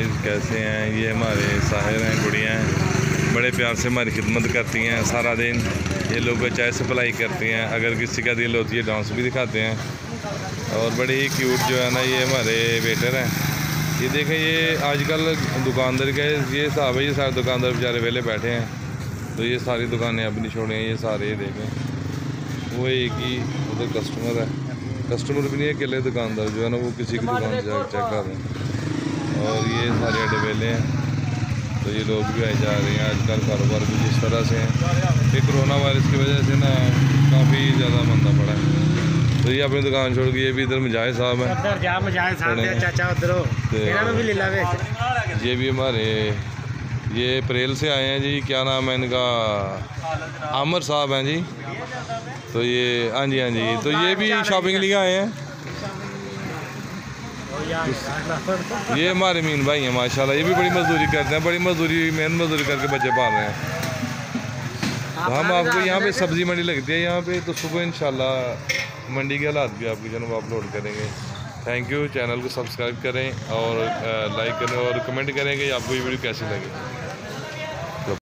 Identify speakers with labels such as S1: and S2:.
S1: Guys, कैसे हैं? ये हमारे साहिर हैं, गुड़िया हैं, बड़े प्यार से हमारी खिदमत करती हैं सारा दिन। ये लोग चाय सप्लाई करती हैं, अगर किसी का दिल होती है डांस भी दिखाते हैं। और बड़े ही क्यूट जो है ना ये हमारे वेटर हैं। ये देखें, ये आजकल दुकानदार का ये हिसाब है, ये सारे दुकानदार बेचारे वेले बैठे हैं, तो ये सारी दुकानें अब नहीं छोड़े हैं। ये सारे ये देखें, वो एक ही उधर कस्टमर है, कस्टमर भी नहीं है, अकेले दुकानदार जो है ना वो किसी की दुकान से चेक कर रहे हैं। और ये सारे अड्डे वेले हैं, तो ये लोग भी आए जा रहे हैं। आजकल कारोबार भी जिस तरह से हैं, ये कोरोना वायरस की वजह से ना काफ़ी ज़्यादा मंदा पड़ा है। तो ये अपनी दुकान छोड़ के ये भी इधर मुजाहिद साहब हैं, ये भी हमारे ये परेल से आए हैं जी। क्या नाम है इनका? आमिर साहब हैं जी। तो ये हाँ जी, हाँ जी, तो ये भी शॉपिंग लिए आए हैं। ये हमारे मीन भाई हैं माशाल्लाह, ये भी बड़ी मजदूरी करते हैं, बड़ी मेहनत मजदूरी करके बच्चे पाल रहे हैं। तो हम आपको यहाँ पे सब्ज़ी मंडी लगती है यहाँ पे, तो सुबह इंशाल्लाह मंडी के हालात भी आपकी चैनल अपलोड करेंगे। Thank you. चैनल को सब्सक्राइब करें और लाइक करें और कमेंट करें कि आपको ये वीडियो कैसी लगी।